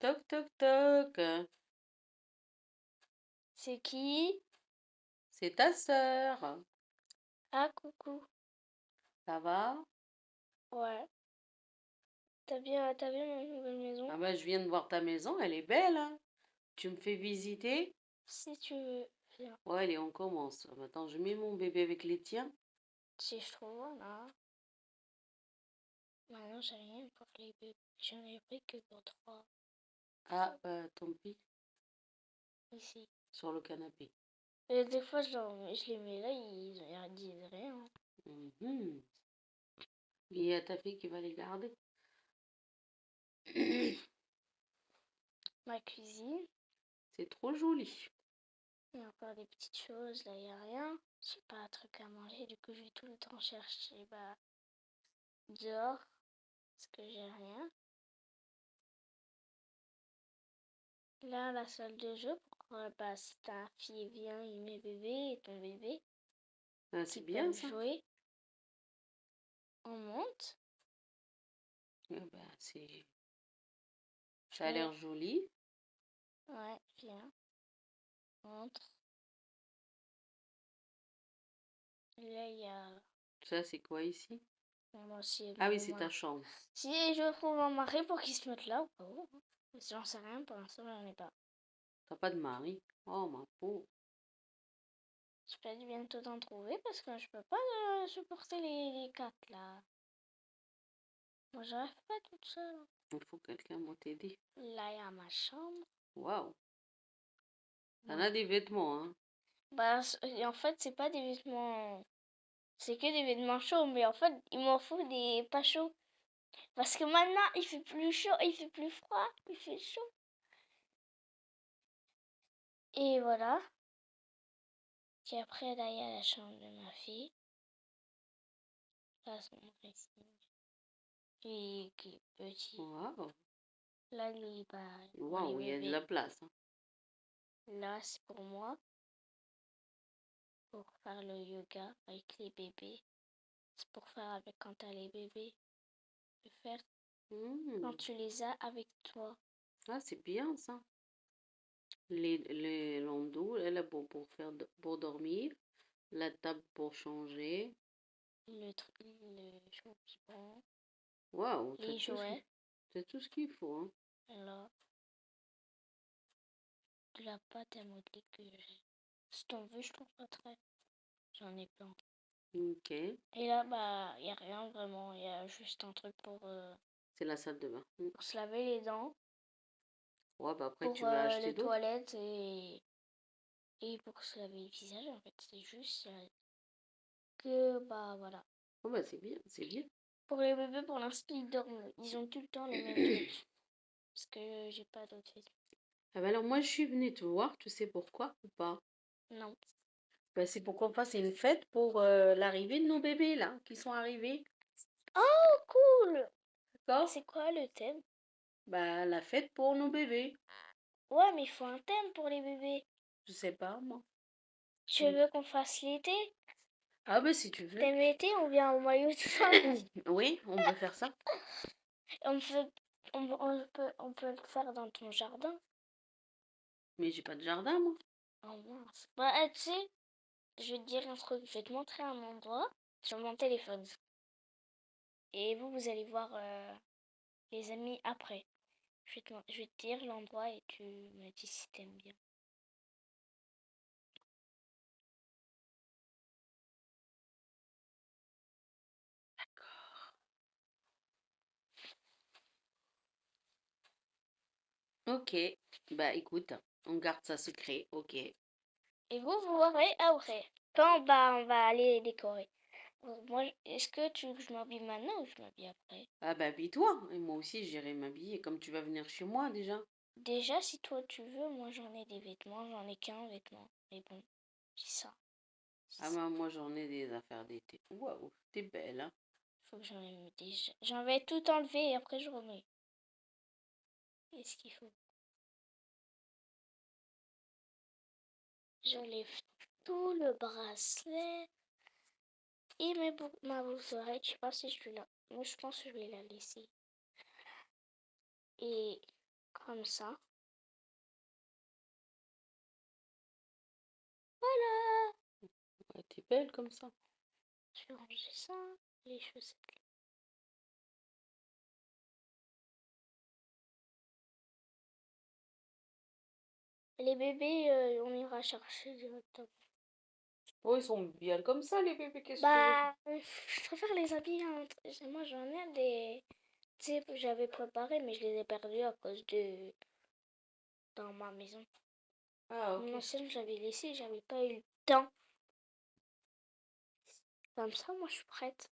Toc toc toc. C'est qui? C'est ta sœur. Ah, coucou. Ça va? Ouais. T'as bien ma nouvelle maison? Ah bah je viens de voir ta maison, elle est belle, hein? Tu me fais visiter? Si tu veux. Viens. Ouais, allez, on commence. Attends, je mets mon bébé avec les tiens. Si je trouve, là. Maintenant, j'ai rien pour les bébés. J'en ai pris que pour 3. Ah, tant pis, Ici. sur le canapé. Et des fois, je les mets là, ils disent rien. Mhm. Il y a ta fille qui va les garder. Ma cuisine. C'est trop joli. Il y a encore des petites choses. Là, il n'y a rien. J'ai pas un truc à manger. Du coup, je vais tout le temps chercher dehors. Parce que j'ai rien. Là, la salle de jeu. Pour si ta fille vient, il met bébé et ton bébé. Ah, c'est Qui bien peuvent ça. jouer. On monte. Ah bah, ça a l'air joli. Ouais, viens. On entre. Et là, il y a. Ça, c'est quoi ici? Moi aussi, Ah oui, c'est ta chambre. Si je trouve un mari pour qu'il se mette là ou pas. J'en sais rien, pour l'instant, j'en ai pas. T'as pas de mari? Oh, ma pauvre. J'espère bientôt d'en trouver parce que je peux pas supporter les 4 là. Moi, j'arrive pas toute seule. Il faut que quelqu'un m'en t'aider. Là, il y a ma chambre. Waouh. T'en Ouais. as des vêtements, hein? En fait, c'est pas des vêtements. C'est que des vêtements chauds, mais en fait, il m'en faut des pas chauds. Parce que maintenant, il fait plus chaud, il fait plus froid, il fait chaud. Et voilà. Puis après, là, il y a la chambre de ma fille. Là, c'est mon dressing. Qui est petit. Waouh. Là, lui, pour les Waouh, il y a de bébés. la place, hein. Là, c'est pour moi. Pour faire le yoga avec les bébés. C'est pour faire avec quand t'as les bébés. Le faire quand tu les as avec toi. Ah, c'est bien ça. Les landaux, là, pour dormir. La table pour changer. Le chauffement. Waouh, Les jouets. t'as tout ce qu'il faut, hein. Là. De la pâte à modeler que j'ai. Si t'en veux, je t'en prêterai. J'en ai plein. Ok. Et là, il n'y a rien vraiment. Il y a juste un truc C'est la salle de bain. pour se laver les dents. Ouais, bah après, Pour tu vas acheter les d'autres. toilettes et pour se laver le visage. En fait, c'est juste que, voilà. Oh, bah, c'est bien, c'est bien. Pour les bébés, pour l'instant, ils dorment. Ils ont tout le temps les mêmes trucs. Parce que j'ai pas d'autres vêtements. Ah, bah alors, moi, je suis venue te voir, tu sais pourquoi ou pas? Non. Bah, c'est pour qu'on fasse une fête pour l'arrivée de nos bébés, là, qui sont arrivés. Oh, cool! D'accord? C'est quoi le thème? Bah, la fête pour nos bébés. Ouais, mais il faut un thème pour les bébés. Je sais pas, moi. Tu veux qu'on fasse l'été? Ah, bah, si tu veux. Thème été, on vient en maillot de bain. Oui, on peut faire ça. On peut, on peut le faire dans ton jardin. Mais j'ai pas de jardin, moi. Oh mince. Tu sais, je vais te dire un truc. Je vais te montrer un endroit sur mon téléphone. Et vous allez voir les amis après. Je vais te dire l'endroit et tu me dis si t'aimes bien. Ok. Bah, écoute, on garde ça secret. Ok. Et vous verrez après. Quand on va aller décorer. Donc, moi, est-ce que tu veux que je m'habille maintenant ou je m'habille après? Ah, bah, habille-toi. Et moi aussi, j'irai m'habiller comme tu vas venir chez moi déjà. Déjà, si toi tu veux, moi j'en ai des vêtements, j'en ai qu'un vêtement. Mais bon, c'est ça. Ah, bah, moi, j'en ai des affaires d'été. Waouh, t'es belle, hein. Faut que j'en ai déjà. J'en vais tout enlever et après je remets. Qu'est-ce qu'il faut? J'enlève tout le bracelet et ma boucle d'oreille. Je sais pas si je vais la. Moi, je pense que je vais la laisser. Et Comme ça. Voilà. Ouais, t'es belle comme ça. Je vais ranger ça, les chaussettes. Les bébés, on ira chercher directement. Oh, ils sont bien comme ça, les bébés, qu'est-ce que tu veux? Bah, je préfère les habiller. Moi, j'en ai des. Tu sais, j'avais préparé, mais je les ai perdus à cause de. Dans ma maison. Ah, Mon ok. ancienne, j'avais laissé, j'avais pas eu le temps. Comme ça, moi, je suis prête.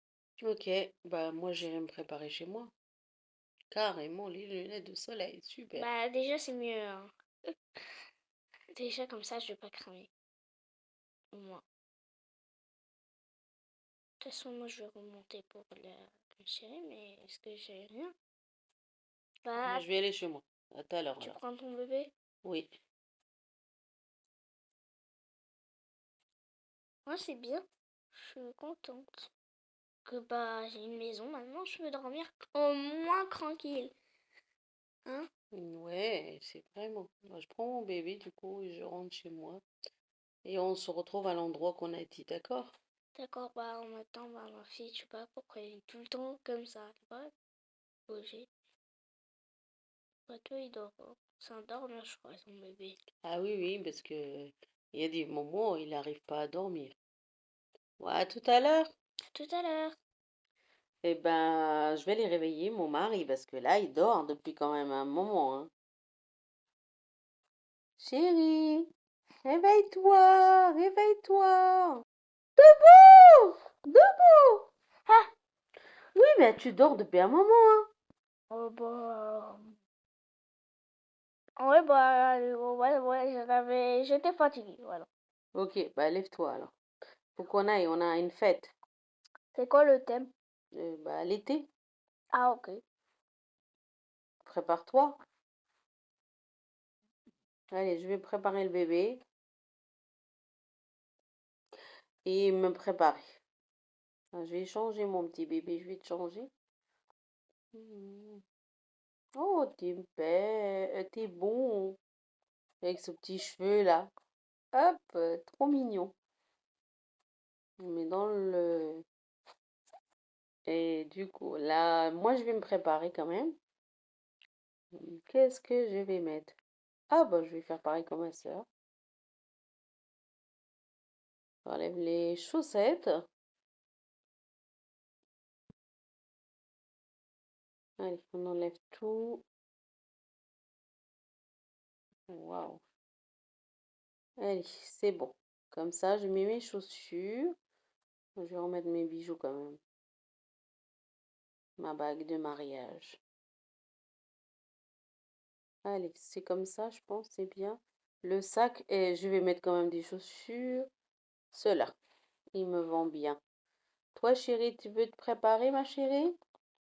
Ok, bah moi j'irai me préparer chez moi. Carrément, les lunettes de soleil, super. Bah, déjà, c'est mieux, hein. Déjà, comme ça, je vais pas cramer. Au moins. De toute façon, moi, je vais remonter pour le chéri, mais est-ce que j'ai rien? Moi, Bah, je vais aller chez moi. À tout à l'heure tu alors. prends ton bébé? Oui. Moi, c'est bien. Je suis contente. Que bah, j'ai une maison maintenant, je peux dormir au moins tranquille. Hein? Ouais, c'est vraiment. Moi, je prends mon bébé du coup et je rentre chez moi. Et on se retrouve à l'endroit qu'on a dit, d'accord? D'accord, bah, en même temps, bah, ma fille, je sais pas pourquoi elle est tout le temps comme ça. Elle va bouger. Bah, toi, il dort. C'est un dormeur, je crois, son bébé. Ah oui, oui, parce que il y a des moments où il n'arrive pas à dormir. Ouais, à tout à l'heure. À tout à l'heure. Eh ben, je vais les réveiller, mon mari, parce que là, il dort depuis quand même un moment, hein. Chérie, réveille-toi, réveille-toi. Debout, debout. Ah! Oui, mais tu dors depuis un moment, hein. Oh, bah. Ouais, bah, ouais, j'étais fatiguée, voilà. Ok, bah lève-toi alors. Faut qu'on aille, on a une fête. C'est quoi le thème? Bah l'été, Ah, ok. prépare-toi. Allez, je vais préparer le bébé et me préparer. Ah, je vais changer mon petit bébé, je vais te changer. Mhm. Oh, t'es belle, t'es bon avec ce petit cheveu là. Hop, trop mignon. On met dans le... Et du coup, là, moi je vais me préparer quand même. Qu'est-ce que je vais mettre? Ah bah je vais faire pareil comme ma soeur. J'enlève les chaussettes. Allez, on enlève tout. Waouh. Allez, c'est bon. Comme ça, je mets mes chaussures. Je vais remettre mes bijoux quand même. Ma bague de mariage. Allez, c'est comme ça, je pense, c'est bien. Le sac, et je vais mettre quand même des chaussures. Ceux-là, ils me vont bien. Toi, chérie, tu veux te préparer, ma chérie?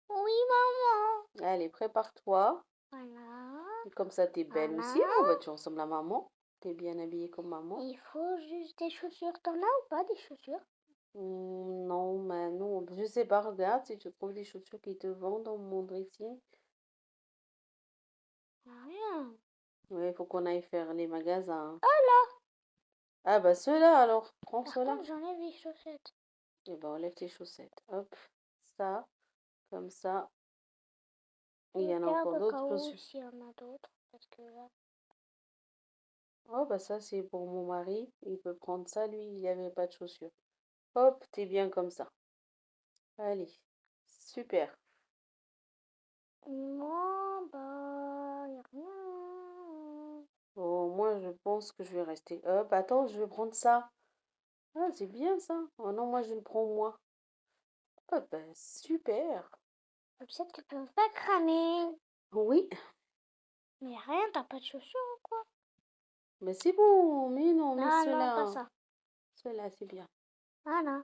Oui, maman. Allez, prépare-toi. Voilà. Comme ça, t'es belle aussi. Voilà. Oh, bah, tu ressembles à maman. T'es bien habillée comme maman. Il faut juste des chaussures. T'en as ou pas des chaussures? Non, mais non. Je sais pas, regarde si tu trouves des chaussures qui te vendent dans mon dressing. Rien. Oui, il faut qu'on aille faire les magasins. Ah là! Ah, bah, ceux-là alors. Prends Par ceux-là. contre, j'enlève les chaussettes. Et ben, enlève tes chaussettes. Hop, ça, comme ça. Il y en a Regarde encore au cas d'autres où chaussures. s'il y en a d'autres. Parce que là. Oh, bah, ça, c'est pour mon mari. Il peut prendre ça, lui, il n'y avait pas de chaussures. Hop, t'es bien comme ça. Allez, super. Non, bah, y a rien. Oh, moi, je pense que je vais rester. Hop, attends, je vais prendre ça. Ah, c'est bien ça. Oh non, moi, je le prends moi. Oh, ben, super. Peut-être que tu peux pas cramer. Oui, Mais rien, t'as pas de chaussures ou quoi? mais c'est bon. Mais non, mais Ah non, pas ceux-là, ça. ceux-là, c'est bien. Voilà.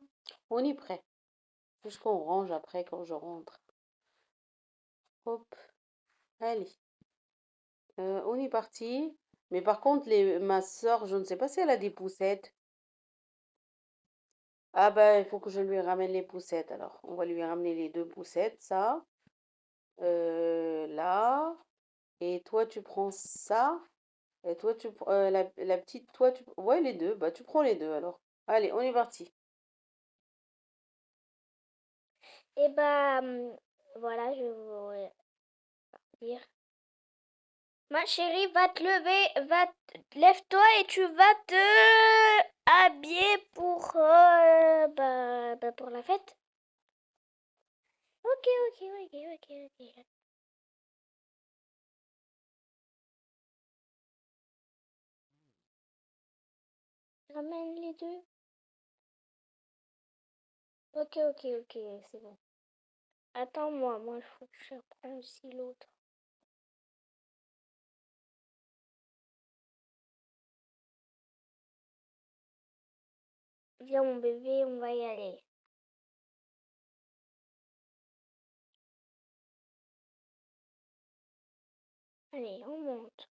On est prêt. Juste qu'on range après quand je rentre. Hop, allez. On est parti. Mais par contre, ma soeur, je ne sais pas si elle a des poussettes. Ah ben, il faut que je lui ramène les poussettes. Alors, on va lui ramener les deux poussettes, ça. Là. Et toi, tu prends ça. Et toi, la petite, toi, ouais, les deux. Bah, tu prends les deux alors. Allez, on est parti. Et bah, voilà, je vais vous dire. Ma chérie, va te lever, lève-toi et tu vas te habiller pour, pour la fête. Ok, ok, ok, ok, ok. Ramène les deux. Ok, ok, ok, c'est bon. Attends-moi, moi, il faut que je prenne aussi l'autre. Viens, mon bébé, on va y aller. Allez, on monte.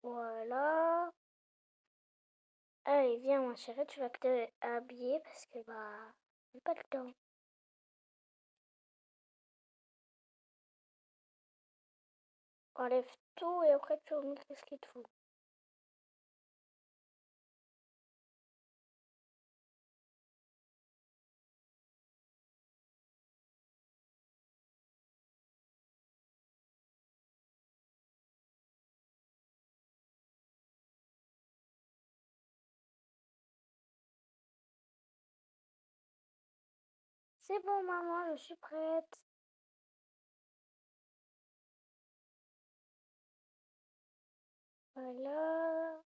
Voilà. Allez, viens, ma chérie, tu vas te habiller parce que, j'ai pas le temps. Enlève tout et après tu vas me montrer ce qu'il te faut. C'est bon, maman, je suis prête. Voilà.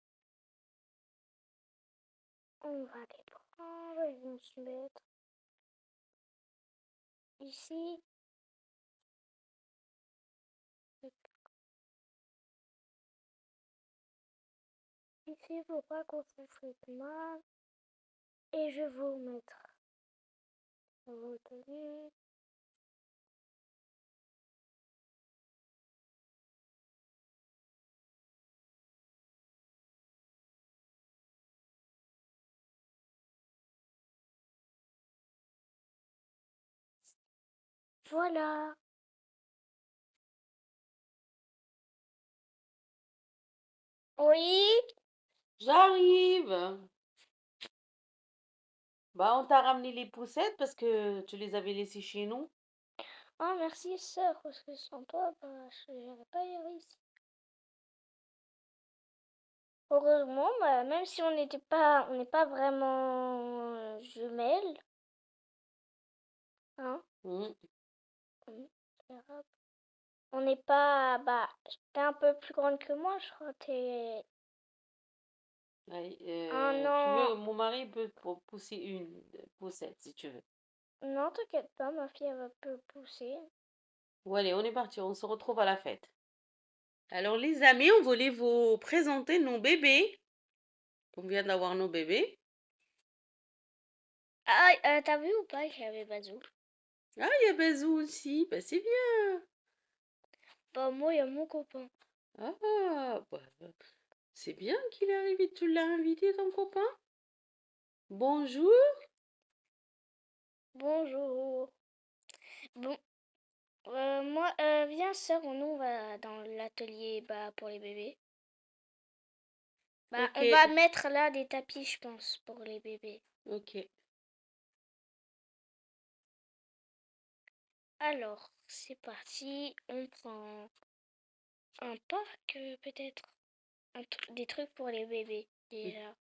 On va les prendre. Ils vont se mettre ici. Ici, faut pas qu'on se fasse mal. Et je vais vous mettre vos tenues. Voilà. Oui. J'arrive. Bah, on t'a ramené les poussettes parce que tu les avais laissées chez nous. Oh, merci, sœur, parce que sans toi, je n'aurais pas y réussi. Heureusement, même si on n'est pas vraiment jumelles, hein, Mhm. c'est grave. On n'est pas, t'es un peu plus grande que moi, je crois, t'es Allez, un tu an. veux, mon mari peut pousser une poussette si tu veux. Non, t'inquiète pas, ma fille, elle va peu pousser. Bon, allez, on est parti, on se retrouve à la fête. Alors, les amis, on voulait vous présenter nos bébés. On vient d'avoir nos bébés. Ah, t'as vu ou pas qu'il y avait Bazou? Ah, il y a Bazou aussi. Bah, c'est bien. Bah, moi, il y a mon copain. Ah, bah, c'est bien qu'il est arrivé. Tu l'as invité, ton copain? Bonjour. Bonjour. Bon, moi, viens, sœur, nous, on va dans l'atelier pour les bébés. Ok, On va mettre là des tapis, je pense, pour les bébés. ok. Alors, c'est parti. On prend un parc, peut-être. Des trucs pour les bébés, déjà.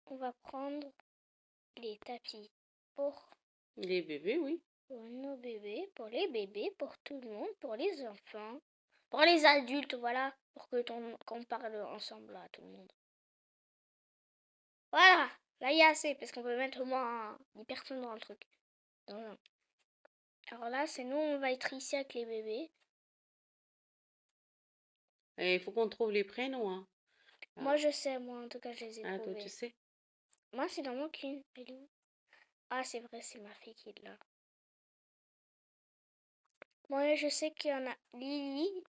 On va prendre les tapis pour Les bébés, oui. Pour nos bébés, pour les bébés, pour tout le monde, pour les enfants, pour les adultes, voilà, pour que qu'on parle ensemble là, tout le monde. Voilà, là il y a assez, parce qu'on peut mettre au moins 10 personnes dans le truc. Alors là, c'est nous, on va être ici avec les bébés. Et il faut qu'on trouve les prénoms, hein. Moi je sais, moi en tout cas je les ai Ah, toi, tu trouvés. sais. Moi c'est dans mon qu'une. Elle est où? Ah c'est vrai, c'est ma fille qui est là. Moi je sais qu'il y en a Lily,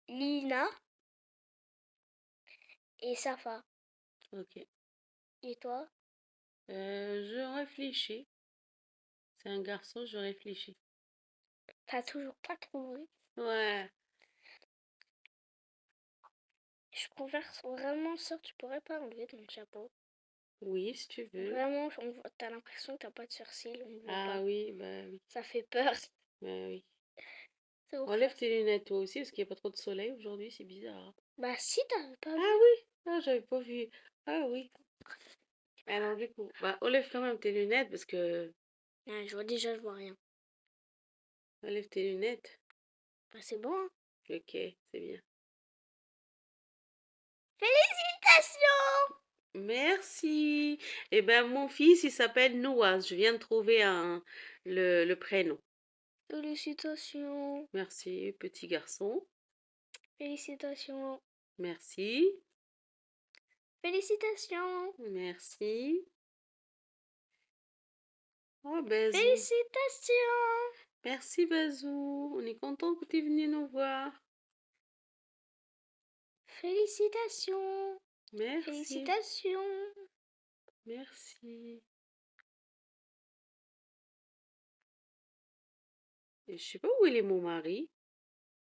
Lina et Safa. Ok. Et toi? Je réfléchis. C'est un garçon, je réfléchis. T'as toujours pas trouvé? Ouais. Je converse vraiment ça, tu pourrais pas enlever ton chapeau. Oui, si tu veux. Vraiment, t'as l'impression que t'as pas de sourcils, on ne voit Ah pas. oui, bah oui. Ça fait peur. Bah oui. C'est pour Enlève ça. tes lunettes toi aussi, parce qu'il n'y a pas trop de soleil aujourd'hui, c'est bizarre. Bah si t'avais pas vu. Ah oui, ah, j'avais pas vu. Ah oui. Alors du coup, bah enlève quand même tes lunettes, parce que... Ah, je vois rien. Enlève tes lunettes. Bah c'est bon, hein. Ok, c'est bien. Félicitations! Merci. Eh ben mon fils, il s'appelle Noah. Je viens de trouver le prénom. Félicitations. Merci, petit garçon. Félicitations. Merci. Félicitations. Merci. Oh, Bazou. Félicitations. Merci, Bazou. On est content que tu es venu nous voir. Félicitations. Merci. Félicitations. Merci. Et je sais pas où il est mon mari.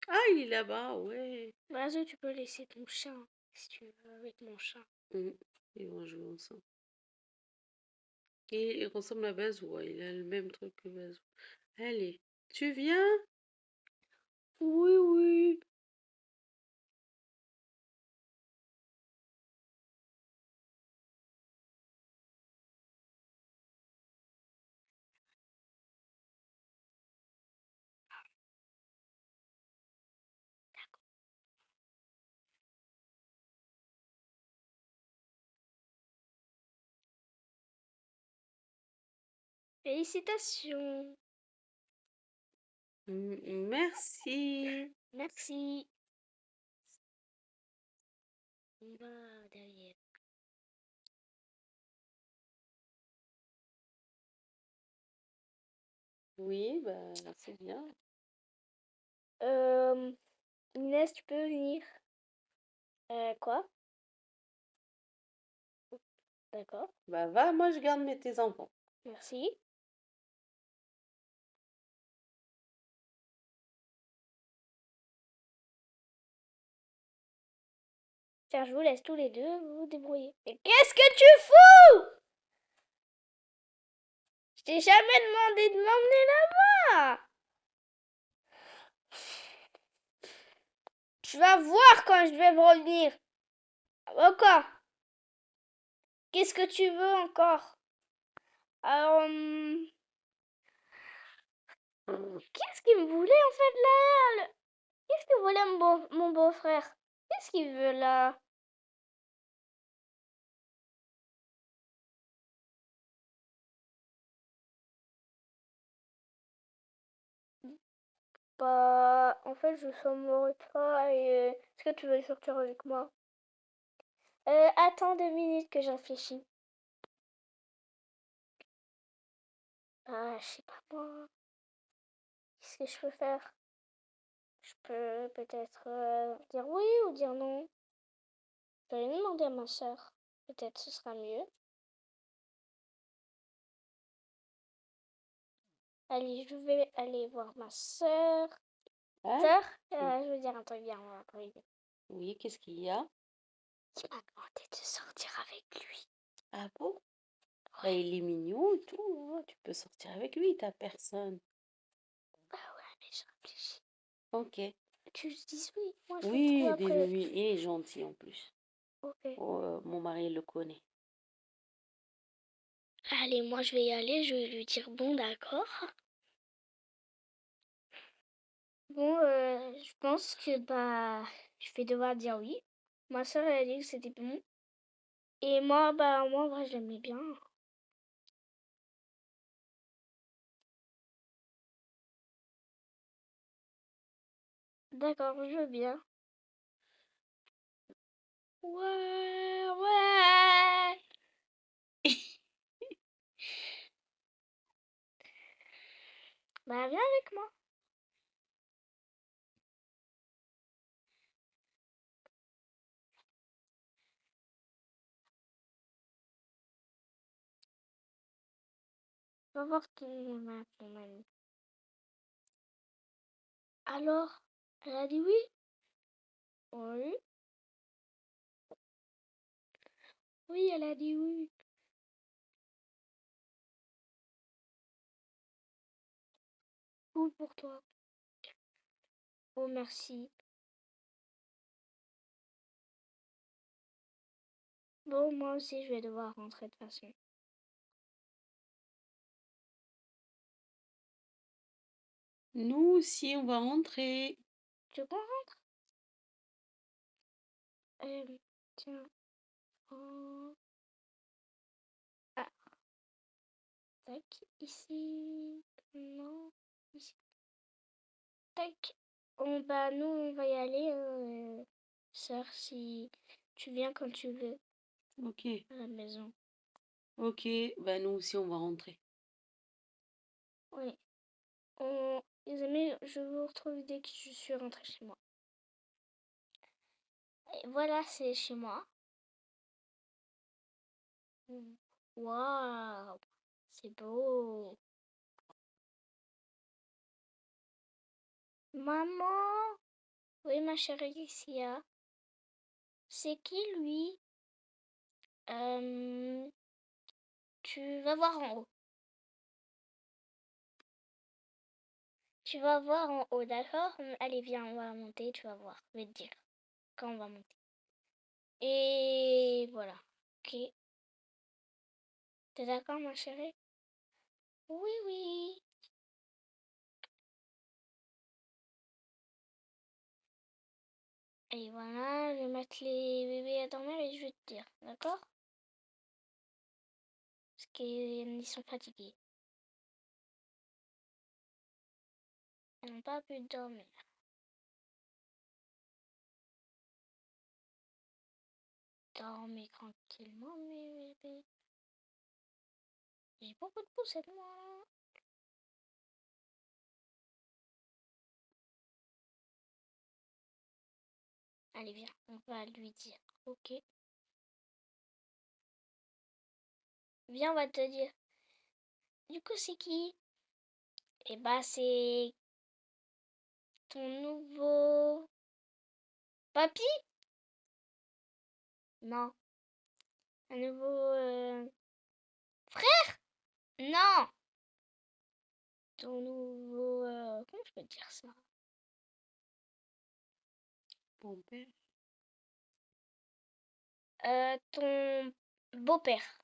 Ah, il est là-bas, ouais. Vas-y, tu peux laisser ton chat, si tu veux, avec mon chat. Ils vont jouer ensemble. Et il ressemble à Bazou, ouais. Il a le même truc que Bazou. Allez, tu viens? Oui, oui. Félicitations. Merci. Merci. On va derrière. Oui, bah, c'est bien. Inès, tu peux venir. Quoi? D'accord. Bah, va, moi, je garde tes enfants. Merci. Tiens, je vous laisse tous les deux, vous vous débrouillez. Mais qu'est-ce que tu fous? Je t'ai jamais demandé de m'emmener là-bas. Tu vas voir quand je vais revenir. Encore. Qu'est-ce que tu veux encore? Alors, qu'est-ce qu'il me voulait en fait là? Qu'est-ce que voulait mon beau-frère? Qu'est-ce qu'il veut là? Bah, en fait, je s'aimerais pas et est-ce que tu veux sortir avec moi? Attends 2 minutes que je réfléchis. Ah, je sais pas moi. Qu'est-ce que je peux faire? Je peux peut-être dire oui ou dire non. Je vais demander à ma soeur. Peut-être ce sera mieux. Allez, je vais aller voir ma soeur. Hein? Sœur, je veux dire un truc bien, on va pas y- Oui, qu'est-ce qu'il y a? qui m'a demandé de sortir avec lui. Ah bon? Bah, il est mignon et tout, hein. Tu peux sortir avec lui, t'as personne. Bah ouais, mais je réfléchis. Ok. Tu dis oui, moi je le trouve Oui, après. dis-le lui. Il est gentil en plus. Ok. Oh, mon mari le connaît. Allez, moi je vais y aller, je vais lui dire bon, d'accord. Bon, je pense que je vais devoir dire oui. Ma soeur elle a dit que c'était bon. Et moi, moi en vrai, je l'aimais bien. D'accord, je veux bien. Ouais, ouais. Bah viens avec moi. Va voir ton amie. Alors, elle a dit oui? Oui. Oui, elle a dit oui. Cool pour toi. Oh, merci. Bon, moi aussi, je vais devoir rentrer de toute façon. Nous aussi, on va rentrer. Tu comprends? Tiens. Oh. Ah, tac, ici. Non, ici. Tac. Nous, on va y aller, sœur, si tu viens quand tu veux Ok, à la maison. ok, bah nous aussi, on va rentrer. Oui. Les amis, je vous retrouve dès que je suis rentrée chez moi. Et voilà, c'est chez moi. Waouh, c'est beau. Maman, oui, ma chérie, qu'est-ce qu'il y a? C'est qui lui? Tu vas voir en haut. Tu vas voir en haut, d'accord? Allez, viens, on va monter, tu vas voir. Je vais te dire quand on va monter. Et voilà. Ok. T'es d'accord, ma chérie? Oui, oui. Et voilà, je vais mettre les bébés à dormir et je vais te dire, d'accord? Parce qu'ils sont fatigués. Ils n'ont pas pu dormir. Dormez tranquillement, mes bébés. J'ai beaucoup de poucettes, moi. Allez, viens, on va lui dire. Ok. Viens, on va te dire. Du coup, c'est qui? Eh bah, c'est ton nouveau papy? Non. Un nouveau frère? Non. Ton nouveau... comment je peux dire ça? Bon père. Ton beau-père.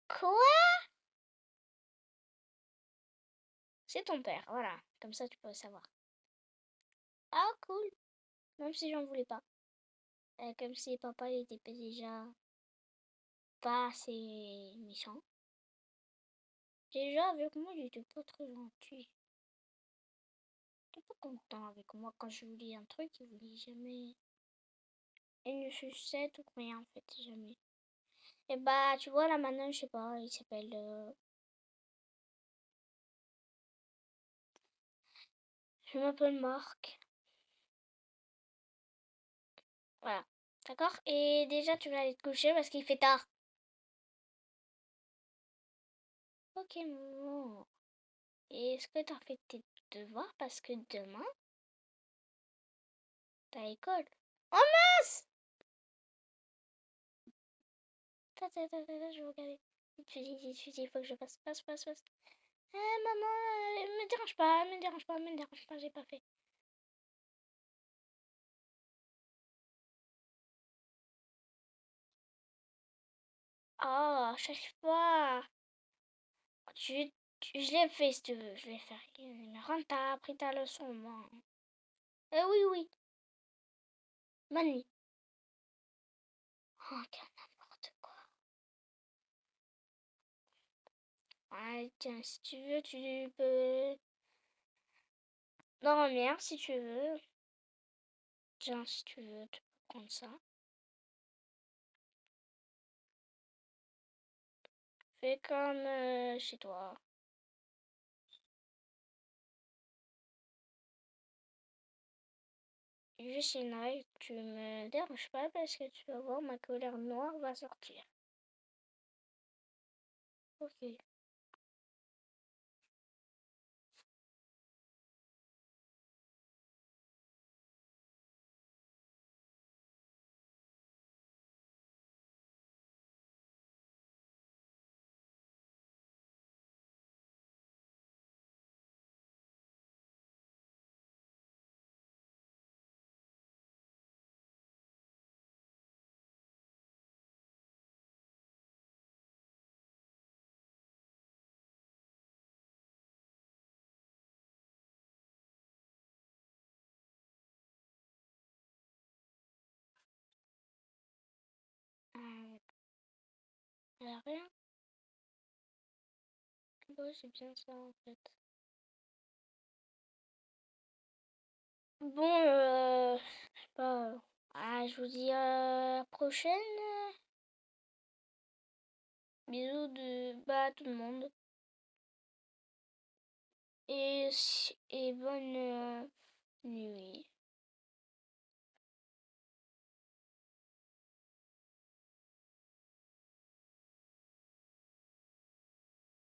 Quoi? C'est ton père, voilà. Comme ça, tu peux savoir. Ah, cool. Même si j'en voulais pas. Comme si papa il était pas déjà pas assez méchant. Déjà, avec moi, il était pas très gentil. Il était pas content avec moi quand je voulais un truc, il voulait jamais une sucette ou rien, en fait, jamais. Et bah, tu vois, là maintenant, je sais pas, il s'appelle. Je m'appelle Marc. Voilà. D'accord? Et déjà, tu vas aller te coucher parce qu'il fait tard. Ok, maman. Et est-ce que t'as fait tes devoirs? Parce que demain, t'as école. Oh mince! Je vais regarder. Il faut que je passe. Passe. Maman, me dérange pas, me dérange pas, j'ai pas fait. Ah, j'arrive pas. Je l'ai fait si tu veux. Je l'ai fait. Mais rentre, t'as appris ta leçon, moi. Eh oui, oui. Bonne nuit. Oh, quel n'importe quoi. Ouais, tiens, si tu veux, tu peux dormir si tu veux. Tiens, si tu veux, tu peux prendre ça. Fais comme chez toi. Juste une oeil, tu me déranges pas parce que tu vas voir ma colère noire va sortir. Ok. Rien. Ouais, c'est bien ça en fait. Bon, je sais pas. Je vous dis à la prochaine. Bisous à tout le monde. Et bonne nuit.